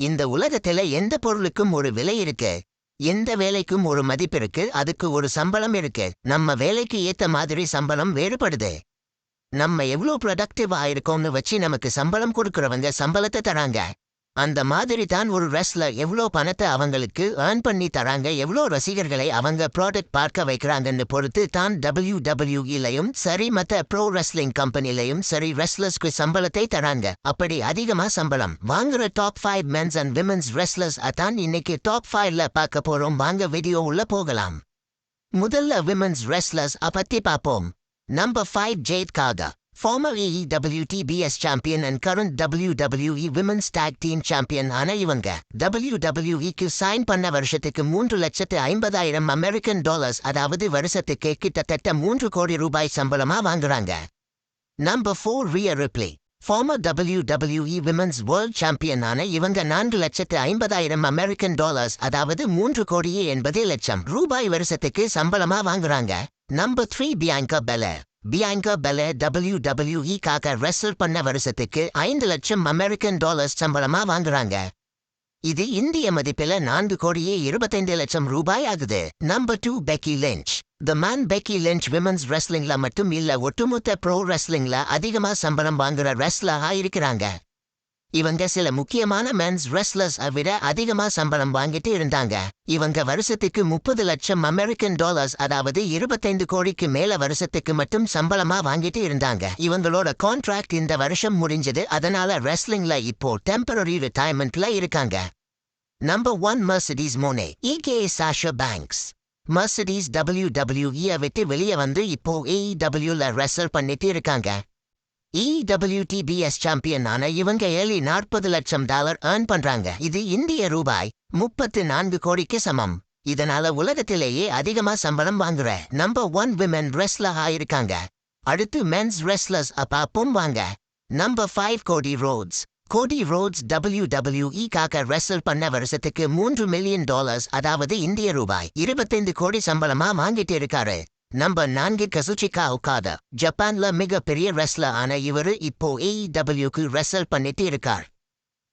இந்த உலகத்துல எந்த பொருளுக்கும் ஒரு விலை இருக்கு. எந்த வேலைக்கும் ஒரு மதிப்பு இருக்கு. அதுக்கு ஒரு சம்பளம் இருக்கு. நம்ம வேலைக்கு ஏத்த மாதிரி சம்பளம் வேறுபடுது. நம்ம எவ்வளோ ப்ரொடக்டிவா இருக்கோம்னு வச்சு நமக்கு சம்பளம் கொடுக்கறவங்க சம்பளத்தை தராங்க. அந்த மாதிரி தான் ஒரு ரெஸ்லர் எவ்வளோ பணத்தை அவங்களுக்கு ஏர்ன் பண்ணி தராங்க, எவ்வளோ ரசிகர்களை அவங்க ப்ராடக்ட் பார்க்க வைக்கிறாங்கன்னு பொறுத்து தான் WWEலையும் சரி மற்ற ப்ரோ ரெஸ்லிங் கம்பெனிலையும் சரி ரெஸ்லர்ஸ்க்கு சம்பளத்தை தராங்க. அப்படி அதிகமா சம்பளம் வாங்குற top 5 men's and women's wrestlers அதான் இன்னைக்கு டாப் 5ல பார்க்க போறோம். வாங்க வீடியோ உள்ள போகலாம். முதல்ல விமென்ஸ் ரெஸ்லர்ஸ் பத்தி பார்ப்போம். Number 5 Jade Cargill. Former AEW TBS champion and current WWE Women's Tag Team champion ஆன இவங்க WWEக்கு சைன் பண்ண வருஷத்துக்கு 3,50,000 அமெரிக்கன் டாலர்ஸ், அதாவது வருஷத்துக்கு கிட்டத்தட்ட 3 கோடி ரூபாய் சம்பளமா வாங்குறாங்க. Number 4 Rhea Ripley. Former WWE Women's World Champion ஆன இவங்க 4,50,000 அமெரிக்கன் டாலர்ஸ், அதாவது 3,80,00,000 ரூபாய் வருஷத்துக்கு சம்பளமா வாங்குறாங்க. Number 3 Bianca Belair. Bianca Belair WWEக்காக ரெஸ்லர் பண்ண வருஷத்துக்கு 5 லட்சம் அமெரிக்கன் டாலர்ஸ் சம்பளமா வாங்குறாங்க. இது இந்திய மதிப்பில 4,25,00,000 ரூபாய் ஆகுது. Number 2 Becky Lynch. The man Becky Lynch women's ரெஸ்லிங்ல மட்டும் இல்ல, ஒட்டுமொத்த ப்ரோ ரெஸ்லிங்ல அதிகமா சம்பளம் வாங்குற ரெஸ்லரா இருக்கிறாங்க. இவங்க சில முக்கியமான மென்ஸ் ரெஸ்லர்ஸ் விட அதிகமா சம்பளம் வாங்கிட்டு இருந்தாங்க. இவங்க வருஷத்துக்கு 30 லட்சம் அமெரிக்கன் டாலர்ஸ், அதாவது 25 கோடிக்கு மேல வருஷத்துக்கு மட்டும் சம்பளமா வாங்கிட்டு இருந்தாங்க. இவங்களோட கான்ட்ராக்ட் இந்த வருஷம் முடிஞ்சது. அதனால ரெஸ்லிங்ல இப்போ டெம்பரரி ரிட்டையர்மெண்ட்ல இருக்காங்க. Number 1 Mercedes Moné aka Sasha Banks. Mercedes WWE விட்டு வெளியே வந்து இப்போ AEWல ரெஸ்லர் பண்ணிட்டு இருக்காங்க. EWTBS சாம்பியன் ஆன இவங்க 40 லட்சம் டாலர் ஏர்ன் பண்றாங்க. இது இந்திய ரூபாய் 34 கோடிக்கு சமம். இதனால உலகத்திலேயே அதிகமா சம்பளம் வாங்குற நம்பர் 1 விமென் ரெஸ்லர் ஆயிருக்காங்க. அடுத்து மென்ஸ் ரெஸ்லர்ஸ் பாப்போம் வாங்க. நம்பர் 5 கோடி ரோட்ஸ். கோடி ரோட்ஸ் WWEக்காக ரெஸ்லர் பண்ண வருஷத்துக்கு 3 மில்லியன் டாலர்ஸ், அதாவது இந்திய ரூபாய் 25 கோடி சம்பளமா வாங்கிட்டு இருக்காரு. நம்பர் 4 கசுச்சிகா ஒகாடா. ஜப்பான்ல மிக பெரிய ரெஸ்லர் ஆன இவரு இப்போ AEWக்கு ரெஸ்லர் பண்ணிட்டு இருக்கார்.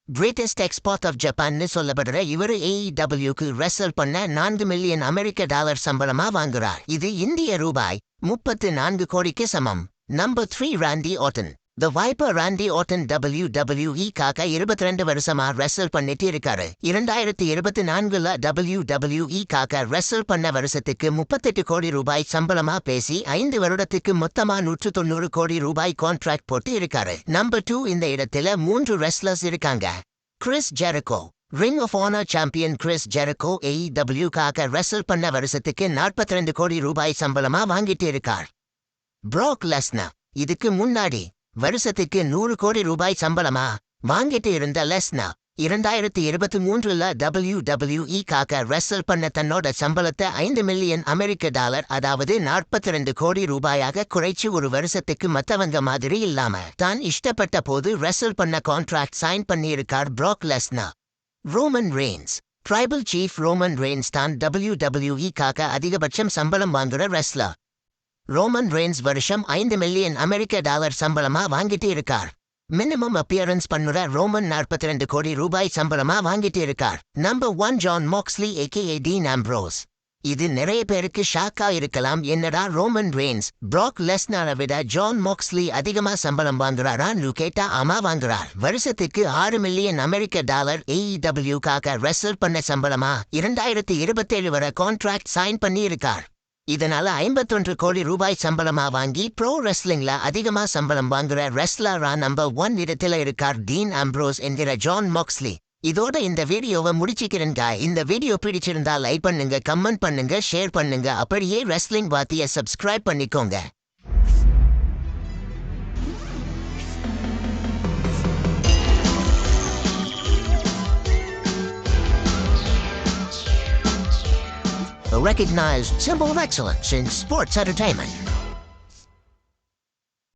கிரேட்டஸ்ட் எக்ஸ்போர்ட் ஆஃப் ஜப்பான்னு சொல்லப்படுற இவரு AEWக்கு ரெஸ்லர் பண்ண 4 மில்லியன் அமெரிக்க டாலர் சம்பளமா வாங்குறார். இது இந்திய ரூபாய் 34 கோடிக்கு சமம். நம்பர் 3 ராண்டி ஆர்டன். தி வைப்பர் ராண்டி ஆர்டன் WWEக்காக 22 வருஷமா ரெஸ்லர் பண்ணிட்டு இருக்காரு. 2024ல WWEக்காக ரெஸ்லர் பண்ண வருஷத்துக்கு 38 கோடி ரூபாய் சம்பளமா பேசி 5 வருடத்துக்கு மொத்தமா 190 கோடி ரூபாய் கான்ட்ராக்ட் போட்டு இருக்காரு. நம்பர் 2 இந்த இடத்துல 3 ரெஸ்லர்ஸ் இருக்காங்க. Chris Jericho. Ring of honour champion Chris Jericho AEWக்காக ரெஸ்லர் பண்ண வருஷத்துக்கு 42 கோடி ரூபாய் சம்பளமா வாங்கிட்டு இருக்கார். Brock Lesnar. இதுக்கு முன்னாடி வருஷத்துக்கு 100 கோடி ரூபாய் சம்பளமா வாங்கிட்டு இருந்த லெஸ்னர் 2023ல WWEக்காக ரெஸ்லர் பண்ண தன்னோட சம்பளத்தை 5 மில்லியன் அமெரிக்க டாலர், அதாவது 42 கோடி ரூபாயாக குறைச்சு ஒரு வருஷத்துக்கு மத்தவங்க மாதிரி இல்லாம தான் இஷ்டப்பட்ட போது ரெஸ்லர் பண்ண கான்ட்ராக்ட் சைன் பண்ணியிருக்கார் Prague Lesnar. Roman Reigns. Tribal chief Roman Reigns தான் WWEக்காக அதிகபட்சம் சம்பளம் வாங்குற ரெஸ்லர். ரோமன் ரெயின்ஸ் வருஷம் 5 மில்லியன் அமெரிக்க டாலர் சம்பளமா வாங்கிட்டு இருக்கார். மினிமம் அப்பியரன்ஸ் பண்ணுற ரோமன் 42 கோடி ரூபாய் சம்பளமா வாங்கிட்டு இருக்கார். Number 1 Jon Moxley aka Dean Ambrose. இது நிறைய பேருக்கு ஷாக்கா இருக்கலாம். என்னடா ரோமன் ரெயின்ஸ் ப்ராக் லெஸ்னரை விட ஜான் மாக்ஸ்லி அதிகமா சம்பளம் வாங்குறாரான்னு கேட்டா ஆமா வாங்குறார். வருஷத்துக்கு 6 மில்லியன் அமெரிக்க டாலர் AEWக்காக ரெஸ்லர் பண்ண சம்பளமா 2027 வரை கான்ட்ராக்ட் சைன் பண்ணி இருக்கார். இதனால 51 கோடி ரூபாய் சம்பளமா வாங்கி ப்ரோ ரெஸ்லிங்ல அதிகமா சம்பளம் வாங்குற ரெஸ்லரா நம்பர் 1 இடத்துல இருக்கார் டீன் ஆம்ப்ரோஸ் என்கிற ஜான் மாக்ஸ்லி. இதோட இந்த வீடியோவை முடிச்சுக்கிறேங்க. இந்த வீடியோ பிடிச்சிருந்தா லைக் பண்ணுங்க, கமெண்ட் பண்ணுங்க, ஷேர் பண்ணுங்க. அப்படியே ரெஸ்லிங் வாத்திய சப்ஸ்கிரைப் பண்ணிக்கோங்க. A recognized symbol of excellence in sports entertainment.